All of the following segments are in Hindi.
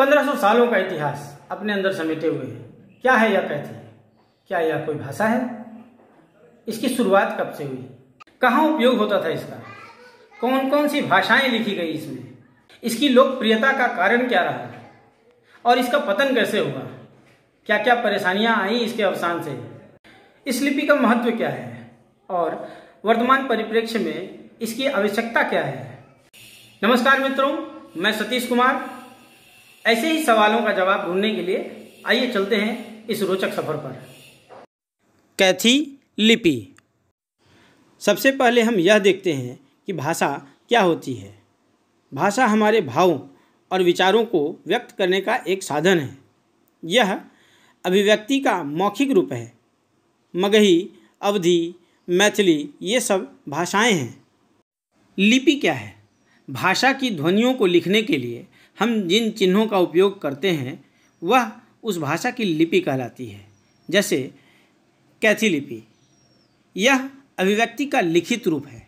1500 सालों का इतिहास अपने अंदर समेटे हुए है। क्या है यह कैथी? क्या यह कोई भाषा है? इसकी शुरुआत कब से हुई? कहाँ उपयोग होता था इसका? कौन कौन सी भाषाएं लिखी गई इसमें? इसकी लोकप्रियता का कारण क्या रहा और इसका पतन कैसे हुआ? क्या क्या परेशानियां आई इसके अवसान से? इस लिपि का महत्व क्या है और वर्तमान परिप्रेक्ष्य में इसकी आवश्यकता क्या है? नमस्कार मित्रों, मैं सतीश कुमार। ऐसे ही सवालों का जवाब ढूंढने के लिए आइए चलते हैं इस रोचक सफर पर। कैथी लिपि। सबसे पहले हम यह देखते हैं कि भाषा क्या होती है। भाषा हमारे भावों और विचारों को व्यक्त करने का एक साधन है। यह अभिव्यक्ति का मौखिक रूप है। मगही, अवधी, मैथिली ये सब भाषाएं हैं। लिपि क्या है? भाषा की ध्वनियों को लिखने के लिए हम जिन चिन्हों का उपयोग करते हैं वह उस भाषा की लिपि कहलाती है। जैसे कैथी लिपि, यह अभिव्यक्ति का लिखित रूप है।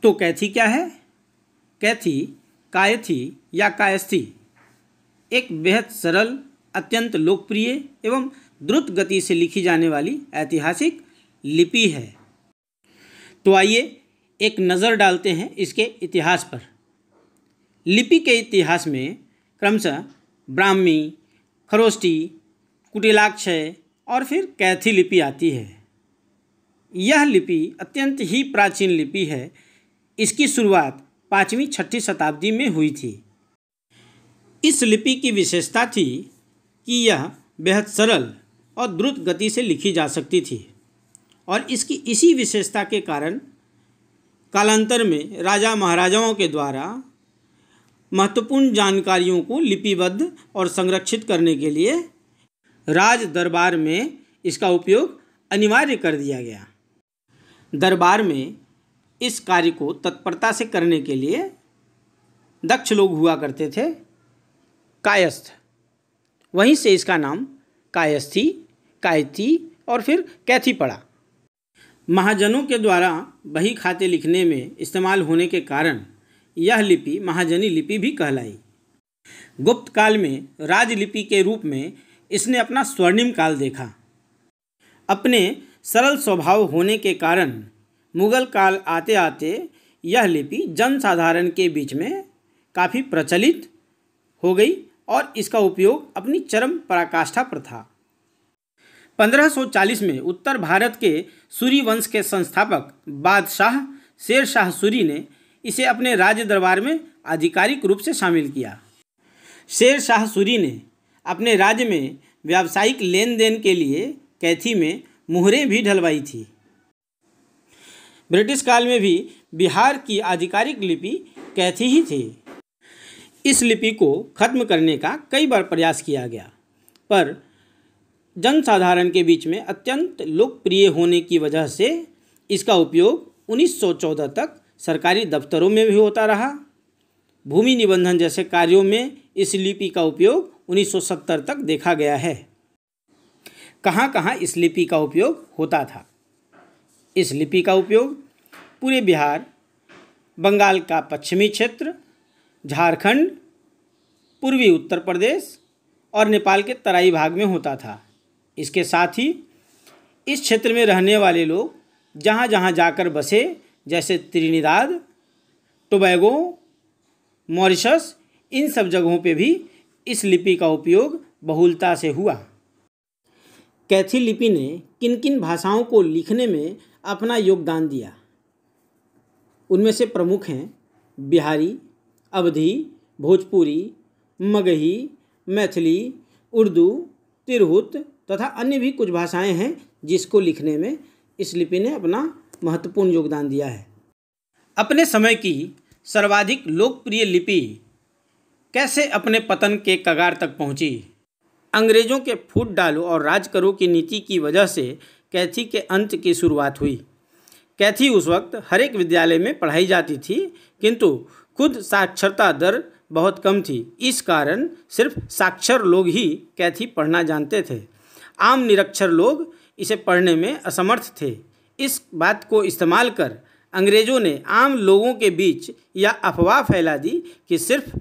तो कैथी क्या है? कैथी, कायथी या कायस्थी एक बेहद सरल, अत्यंत लोकप्रिय एवं द्रुत गति से लिखी जाने वाली ऐतिहासिक लिपि है। तो आइए एक नज़र डालते हैं इसके इतिहास पर। लिपि के इतिहास में क्रमशः ब्राह्मी, खरोष्टी, कुटिलाक्षय और फिर कैथी लिपि आती है। यह लिपि अत्यंत ही प्राचीन लिपि है। इसकी शुरुआत 5वीं-6वीं शताब्दी में हुई थी। इस लिपि की विशेषता थी कि यह बेहद सरल और द्रुत गति से लिखी जा सकती थी और इसकी इसी विशेषता के कारण कालांतर में राजा महाराजाओं के द्वारा महत्वपूर्ण जानकारियों को लिपिबद्ध और संरक्षित करने के लिए राज दरबार में इसका उपयोग अनिवार्य कर दिया गया। दरबार में इस कार्य को तत्परता से करने के लिए दक्ष लोग हुआ करते थे, कायस्थ। वहीं से इसका नाम कायस्थी, कायथी और फिर कैथी पड़ा। महाजनों के द्वारा बही खाते लिखने में इस्तेमाल होने के कारण यह लिपि महाजनी लिपि भी कहलाई। गुप्त काल में राजलिपि के रूप में इसने अपना स्वर्णिम काल देखा। अपने सरल स्वभाव होने के कारण मुगल काल आते आते यह लिपि जनसाधारण के बीच में काफ़ी प्रचलित हो गई और इसका उपयोग अपनी चरम पराकाष्ठा पर था। 1540 में उत्तर भारत के सूरी वंश के संस्थापक बादशाह शेर शाह सूरी ने इसे अपने राज्य दरबार में आधिकारिक रूप से शामिल किया। शेर शाह सूरी ने अपने राज्य में व्यावसायिक लेन देन के लिए कैथी में मुहरें भी ढलवाई थी। ब्रिटिश काल में भी बिहार की आधिकारिक लिपि कैथी ही थी। इस लिपि को खत्म करने का कई बार प्रयास किया गया, पर जनसाधारण के बीच में अत्यंत लोकप्रिय होने की वजह से इसका उपयोग 1914 तक सरकारी दफ्तरों में भी होता रहा। भूमि निबंधन जैसे कार्यों में इस लिपि का उपयोग 1970 तक देखा गया है। कहाँ कहाँ इस लिपि का उपयोग होता था? इस लिपि का उपयोग पूरे बिहार, बंगाल का पश्चिमी क्षेत्र, झारखंड, पूर्वी उत्तर प्रदेश और नेपाल के तराई भाग में होता था। इसके साथ ही इस क्षेत्र में रहने वाले लोग जहाँ जहाँ जाकर बसे, जैसे त्रिनिदाद, टोबैगो, मॉरिशस, इन सब जगहों पे भी इस लिपि का उपयोग बहुलता से हुआ। कैथी लिपि ने किन किन भाषाओं को लिखने में अपना योगदान दिया? उनमें से प्रमुख हैं बिहारी, अवधी, भोजपुरी, मगही, मैथिली, उर्दू, तिरहुत तथा अन्य भी कुछ भाषाएं हैं जिसको लिखने में इस लिपि ने अपना महत्वपूर्ण योगदान दिया है। अपने समय की सर्वाधिक लोकप्रिय लिपि कैसे अपने पतन के कगार तक पहुंची? अंग्रेज़ों के फूट डालो और राज करो की नीति की वजह से कैथी के अंत की शुरुआत हुई। कैथी उस वक्त हर एक विद्यालय में पढ़ाई जाती थी, किंतु खुद साक्षरता दर बहुत कम थी। इस कारण सिर्फ साक्षर लोग ही कैथी पढ़ना जानते थे। आम निरक्षर लोग इसे पढ़ने में असमर्थ थे। इस बात को इस्तेमाल कर अंग्रेज़ों ने आम लोगों के बीच यह अफवाह फैला दी कि सिर्फ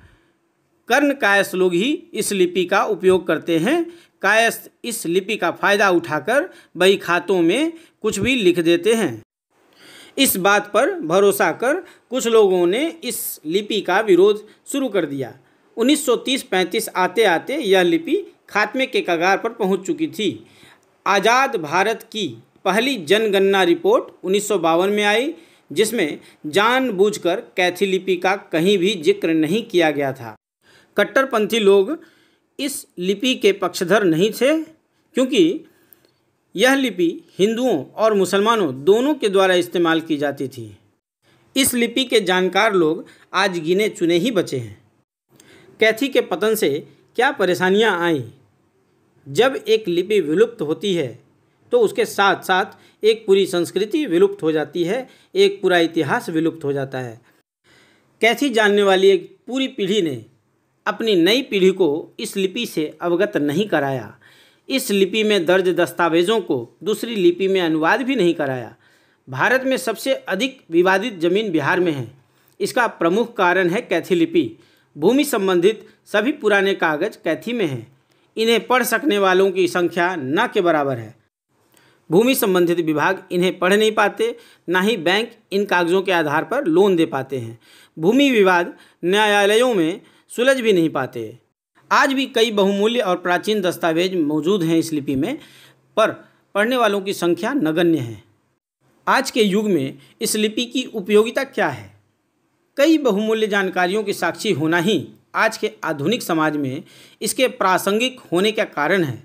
कर्ण कायस्थ लोग ही इस लिपि का उपयोग करते हैं। कायस्थ इस लिपि का फायदा उठाकर बही खातों में कुछ भी लिख देते हैं। इस बात पर भरोसा कर कुछ लोगों ने इस लिपि का विरोध शुरू कर दिया। 1930-35 आते आते यह लिपि खात्मे के कगार पर पहुंच चुकी थी। आज़ाद भारत की पहली जनगणना रिपोर्ट 1952 में आई, जिसमें जानबूझकर कैथी लिपि का कहीं भी जिक्र नहीं किया गया था। कट्टरपंथी लोग इस लिपि के पक्षधर नहीं थे, क्योंकि यह लिपि हिंदुओं और मुसलमानों दोनों के द्वारा इस्तेमाल की जाती थी। इस लिपि के जानकार लोग आज गिने चुने ही बचे हैं। कैथी के पतन से क्या परेशानियां आईं? जब एक लिपि विलुप्त होती है तो उसके साथ साथ एक पूरी संस्कृति विलुप्त हो जाती है, एक पूरा इतिहास विलुप्त हो जाता है। कैथी जानने वाली एक पूरी पीढ़ी ने अपनी नई पीढ़ी को इस लिपि से अवगत नहीं कराया। इस लिपि में दर्ज दस्तावेज़ों को दूसरी लिपि में अनुवाद भी नहीं कराया। भारत में सबसे अधिक विवादित जमीन बिहार में है। इसका प्रमुख कारण है कैथी लिपि। भूमि संबंधित सभी पुराने कागज कैथी में हैं। इन्हें पढ़ सकने वालों की संख्या न के बराबर है। भूमि संबंधित विभाग इन्हें पढ़ नहीं पाते, ना ही बैंक इन कागज़ों के आधार पर लोन दे पाते हैं। भूमि विवाद न्यायालयों में सुलझ भी नहीं पाते। आज भी कई बहुमूल्य और प्राचीन दस्तावेज मौजूद हैं इस लिपि में, पर पढ़ने वालों की संख्या नगण्य है। आज के युग में इस लिपि की उपयोगिता क्या है? कई बहुमूल्य जानकारियों की साक्षी होना ही आज के आधुनिक समाज में इसके प्रासंगिक होने का कारण है।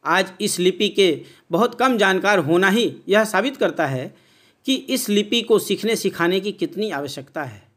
आज इस लिपि के बहुत कम जानकार होना ही यह साबित करता है कि इस लिपि को सीखने सिखाने की कितनी आवश्यकता है।